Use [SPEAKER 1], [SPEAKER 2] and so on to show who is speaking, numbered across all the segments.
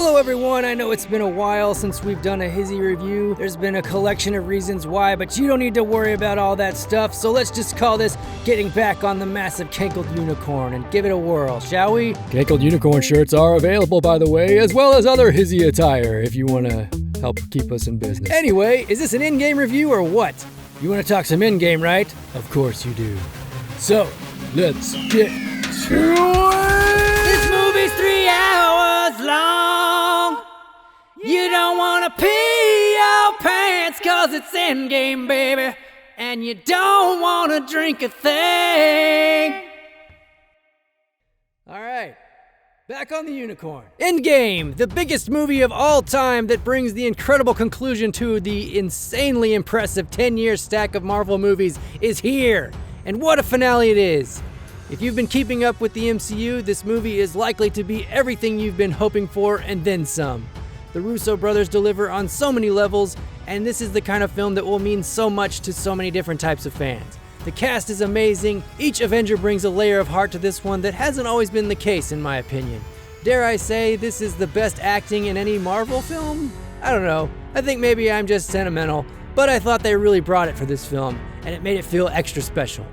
[SPEAKER 1] Hello everyone, I know it's been a while since we've done a HISHE review. There's been a collection of reasons why, but you don't need to worry about all that stuff, so let's just call this getting back on the massive cankled unicorn and give it a whirl, shall we?
[SPEAKER 2] Cankled unicorn shirts are available, by the way, as well as other HISHE attire if you want to help keep us in business.
[SPEAKER 1] Anyway, is this an in-game review or what?
[SPEAKER 2] You want to talk some in-game, right? Of course you do. So, let's get to it!
[SPEAKER 1] This movie's 3 hours long. You don't want to pee your pants cause it's Endgame, baby. And you don't want to drink a thing. Alright, back on the unicorn. Endgame, the biggest movie of all time that brings the incredible conclusion to the insanely impressive 10-year stack of Marvel movies, is here. And what a finale it is. If you've been keeping up with the MCU, this movie is likely to be everything you've been hoping for and then some. The Russo brothers deliver on so many levels, and this is the kind of film that will mean so much to so many different types of fans. The cast is amazing. Each Avenger brings a layer of heart to this one that hasn't always been the case, in my opinion. Dare I say this is the best acting in any Marvel film? I don't know. I think maybe I'm just sentimental, but I thought they really brought it for this film, and it made it feel extra special.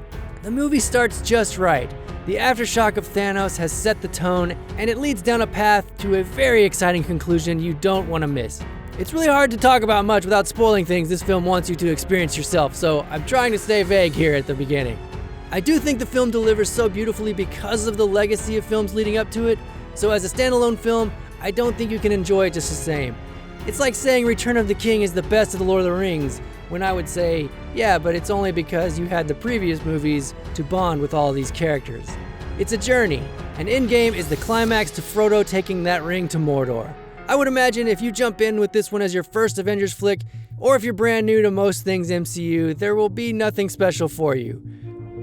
[SPEAKER 1] The movie starts just right. The aftershock of Thanos has set the tone, and it leads down a path to a very exciting conclusion you don't want to miss. It's really hard to talk about much without spoiling things this film wants you to experience yourself, so I'm trying to stay vague here at the beginning. I do think the film delivers so beautifully because of the legacy of films leading up to it, so as a standalone film, I don't think you can enjoy it just the same. It's like saying Return of the King is the best of the Lord of the Rings, when I would say, yeah, but it's only because you had the previous movies to bond with all these characters. It's a journey, and Endgame is the climax to Frodo taking that ring to Mordor. I would imagine if you jump in with this one as your first Avengers flick, or if you're brand new to most things MCU, there will be nothing special for you.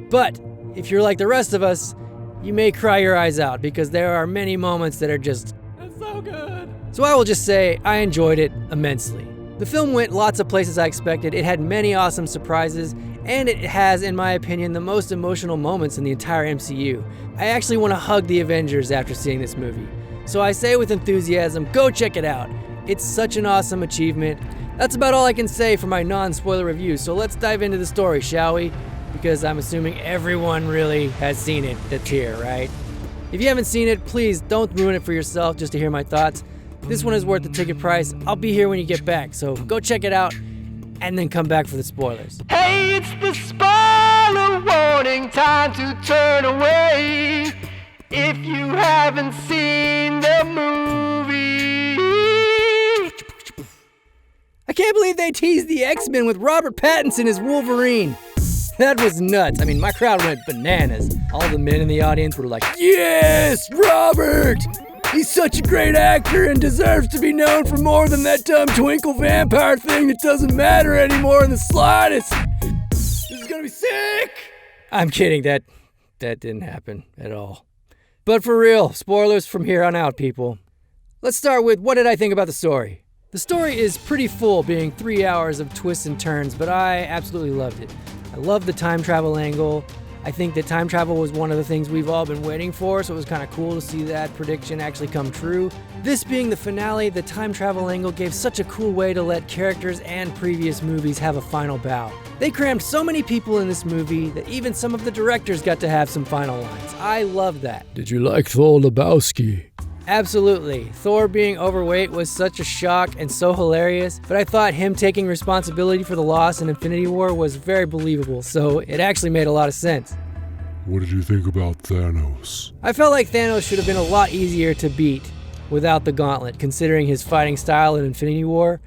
[SPEAKER 1] But if you're like the rest of us, you may cry your eyes out because there are many moments that are just, it's so good. So I will just say I enjoyed it immensely. The film went lots of places I expected, it had many awesome surprises, and it has, in my opinion, the most emotional moments in the entire MCU. I actually want to hug the Avengers after seeing this movie. So I say with enthusiasm, go check it out. It's such an awesome achievement. That's about all I can say for my non-spoiler review, so let's dive into the story, shall we? Because I'm assuming everyone really has seen it that's here, right? If you haven't seen it, please don't ruin it for yourself just to hear my thoughts. This one is worth the ticket price. I'll be here when you get back, so go check it out and then come back for the spoilers.
[SPEAKER 3] Hey, it's the spoiler warning, time to turn away if you haven't seen the movie.
[SPEAKER 1] I can't believe they teased the X-Men with Robert Pattinson as Wolverine. That was nuts. I mean, my crowd went bananas. All the men in the audience were like, yes, Robert! He's such a great actor and deserves to be known for more than that dumb twinkle vampire thing that doesn't matter anymore in the slightest. This is gonna be sick! I'm kidding, that didn't happen at all. But for real, spoilers from here on out, people. Let's start with, what did I think about the story? The story is pretty full, being 3 hours of twists and turns, but I absolutely loved it. I loved the time travel angle. I think that time travel was one of the things we've all been waiting for, so it was kind of cool to see that prediction actually come true. This being the finale, the time travel angle gave such a cool way to let characters and previous movies have a final bow. They crammed so many people in this movie that even some of the directors got to have some final lines. I love that.
[SPEAKER 2] Did you like Thor Lebowski?
[SPEAKER 1] Absolutely. Thor being overweight was such a shock and so hilarious, but I thought him taking responsibility for the loss in Infinity War was very believable, so it actually made a lot of sense.
[SPEAKER 4] What did you think about Thanos?
[SPEAKER 1] I felt like Thanos should have been a lot easier to beat without the gauntlet, considering his fighting style in Infinity War.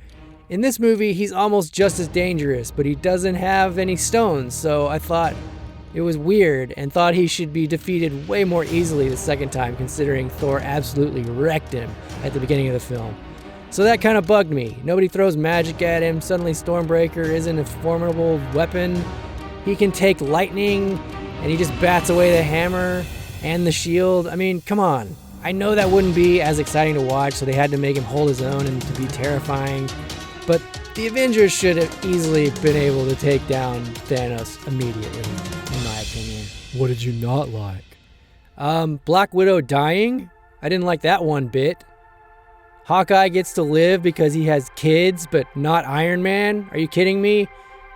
[SPEAKER 1] In this movie, he's almost just as dangerous, but he doesn't have any stones, so I thought it was weird and thought he should be defeated way more easily the second time, considering Thor absolutely wrecked him at the beginning of the film. So that kind of bugged me. Nobody throws magic at him, suddenly Stormbreaker isn't a formidable weapon. He can take lightning, and he just bats away the hammer and the shield. I mean, come on. I know that wouldn't be as exciting to watch, so they had to make him hold his own and to be terrifying. But the Avengers should have easily been able to take down Thanos immediately, in my opinion.
[SPEAKER 2] What did you not like?
[SPEAKER 1] Black Widow dying? I didn't like that one bit. Hawkeye gets to live because he has kids, but not Iron Man? Are you kidding me?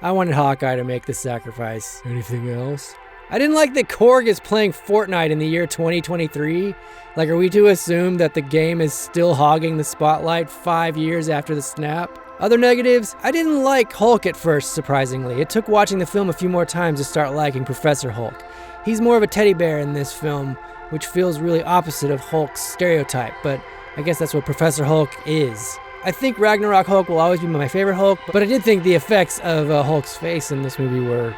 [SPEAKER 1] I wanted Hawkeye to make the sacrifice.
[SPEAKER 2] Anything else?
[SPEAKER 1] I didn't like that Korg is playing Fortnite in the year 2023. Like, are we to assume that the game is still hogging the spotlight 5 years after the snap? Other negatives, I didn't like Hulk at first, surprisingly. It took watching the film a few more times to start liking Professor Hulk. He's more of a teddy bear in this film, which feels really opposite of Hulk's stereotype, but I guess that's what Professor Hulk is. I think Ragnarok Hulk will always be my favorite Hulk, but I did think the effects of Hulk's face in this movie were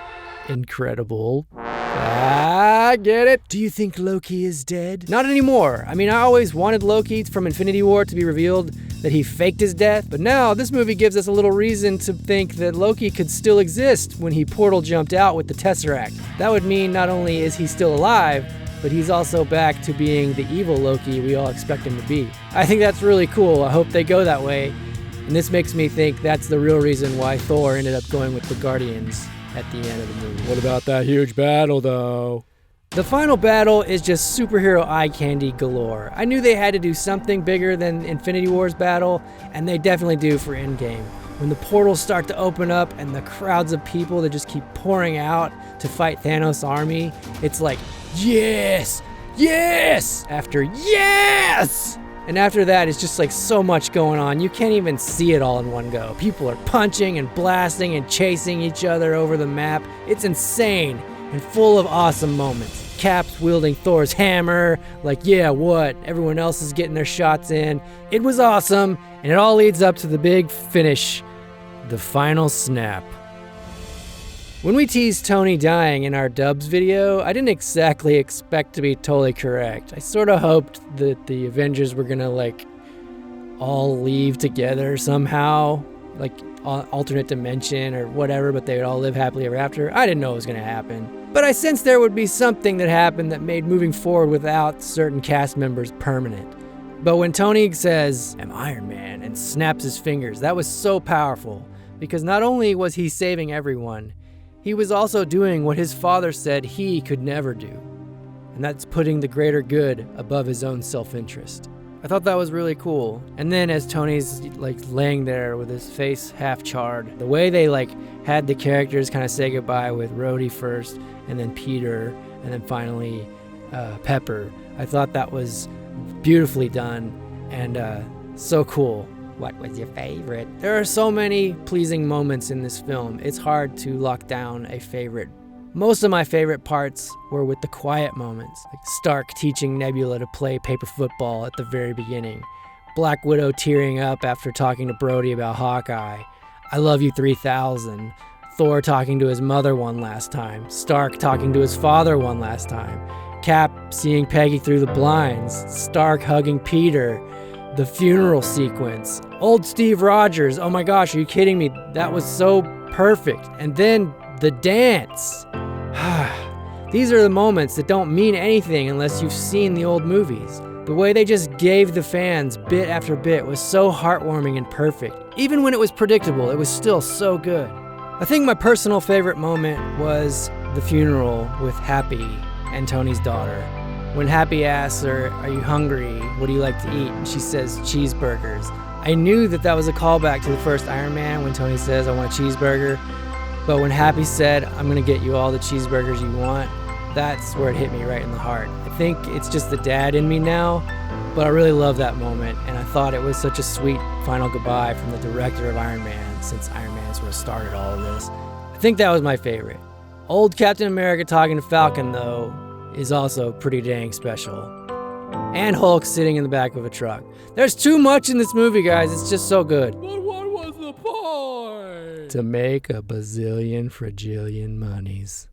[SPEAKER 1] incredible. I get it. Do you think Loki is dead? Not anymore. I mean, I always wanted Loki from Infinity War to be revealed that he faked his death, but now this movie gives us a little reason to think that Loki could still exist when he portal jumped out with the Tesseract. That would mean not only is he still alive, but he's also back to being the evil Loki we all expect him to be. I think that's really cool. I hope they go that way. And this makes me think that's the real reason why Thor ended up going with the Guardians at the end of the movie.
[SPEAKER 2] What about that huge battle, though?
[SPEAKER 1] The final battle is just superhero eye candy galore. I knew they had to do something bigger than Infinity War's battle, and they definitely do for Endgame. When the portals start to open up and the crowds of people that just keep pouring out to fight Thanos' army, it's like, yes! Yes! After yes! And after that, it's just like so much going on. You can't even see it all in one go. People are punching and blasting and chasing each other over the map. It's insane and full of awesome moments. Cap's wielding Thor's hammer, like, yeah, what? Everyone else is getting their shots in. It was awesome, and it all leads up to the big finish, the final snap. When we teased Tony dying in our dubs video, I didn't exactly expect to be totally correct. I sort of hoped that the Avengers were gonna like all leave together somehow, like alternate dimension or whatever, but they would all live happily ever after. I didn't know it was gonna happen. But I sensed there would be something that happened that made moving forward without certain cast members permanent. But when Tony says, "I'm Iron Man," and snaps his fingers, that was so powerful, because not only was he saving everyone, he was also doing what his father said he could never do, and that's putting the greater good above his own self-interest. I thought that was really cool. And then as Tony's like laying there with his face half charred, the way they like had the characters kind of say goodbye with Rhodey first, and then Peter, and then finally Pepper, I thought that was beautifully done and so cool. What was your favorite? There are so many pleasing moments in this film. It's hard to lock down a favorite. Most of my favorite parts were with the quiet moments, like Stark teaching Nebula to play paper football at the very beginning, Black Widow tearing up after talking to Brody about Hawkeye, I Love You 3000, Thor talking to his mother one last time, Stark talking to his father one last time, Cap seeing Peggy through the blinds, Stark hugging Peter, the funeral sequence, old Steve Rogers, oh my gosh, are you kidding me? That was so perfect. And then the dance. These are the moments that don't mean anything unless you've seen the old movies. The way they just gave the fans bit after bit was so heartwarming and perfect. Even when it was predictable, it was still so good. I think my personal favorite moment was the funeral with Happy and Tony's daughter. When Happy asks her, "Are you hungry? What do you like to eat?" And she says, "Cheeseburgers." I knew that that was a callback to the first Iron Man when Tony says, "I want a cheeseburger." But when Happy said, "I'm gonna get you all the cheeseburgers you want," that's where it hit me right in the heart. I think it's just the dad in me now, but I really love that moment, and I thought it was such a sweet final goodbye from the director of Iron Man, since Iron Man sort of started all of this. I think that was my favorite. Old Captain America talking to Falcon, though, is also pretty dang special. And Hulk sitting in the back of a truck. There's too much in this movie, guys. It's just so good.
[SPEAKER 2] But what was the point?
[SPEAKER 1] To make a bazillion fragillion monies.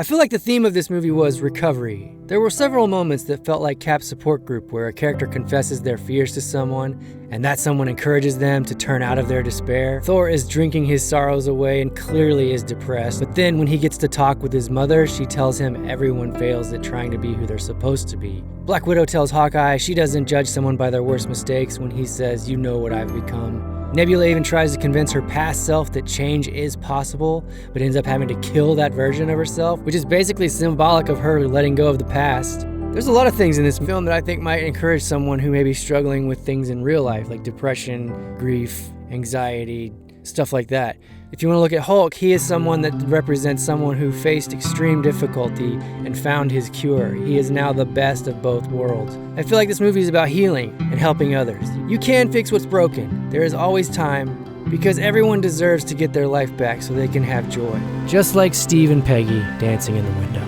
[SPEAKER 1] I feel like the theme of this movie was recovery. There were several moments that felt like Cap's support group where a character confesses their fears to someone, and that someone encourages them to turn out of their despair. Thor is drinking his sorrows away and clearly is depressed, but then when he gets to talk with his mother, she tells him everyone fails at trying to be who they're supposed to be. Black Widow tells Hawkeye she doesn't judge someone by their worst mistakes when he says, "You know what I've become." Nebula even tries to convince her past self that change is possible, but ends up having to kill that version of herself, which is basically symbolic of her letting go of the past. There's a lot of things in this film that I think might encourage someone who may be struggling with things in real life, like depression, grief, anxiety, stuff like that. If you want to look at Hulk, he is someone that represents someone who faced extreme difficulty and found his cure. He is now the best of both worlds. I feel like this movie is about healing and helping others. You can fix what's broken. There is always time, because everyone deserves to get their life back so they can have joy. Just like Steve and Peggy dancing in the window.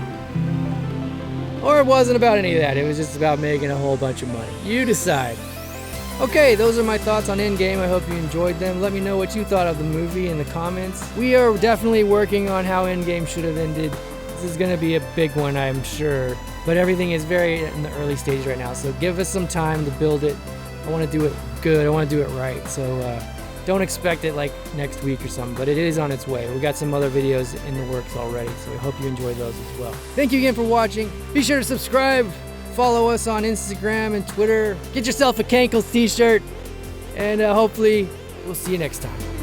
[SPEAKER 1] Or it wasn't about any of that. It was just about making a whole bunch of money. You decide. Okay, those are my thoughts on Endgame. I hope you enjoyed them. Let me know what you thought of the movie in the comments. We are definitely working on how Endgame should have ended. This is going to be a big one, I'm sure. But everything is very in the early stages right now, so give us some time to build it. I want to do it good. I want to do it right. So don't expect it like next week or something, but it is on its way. We got some other videos in the works already, so I hope you enjoy those as well. Thank you again for watching. Be sure to subscribe. Follow us on Instagram and Twitter. Get yourself a Cankles t-shirt, and hopefully we'll see you next time.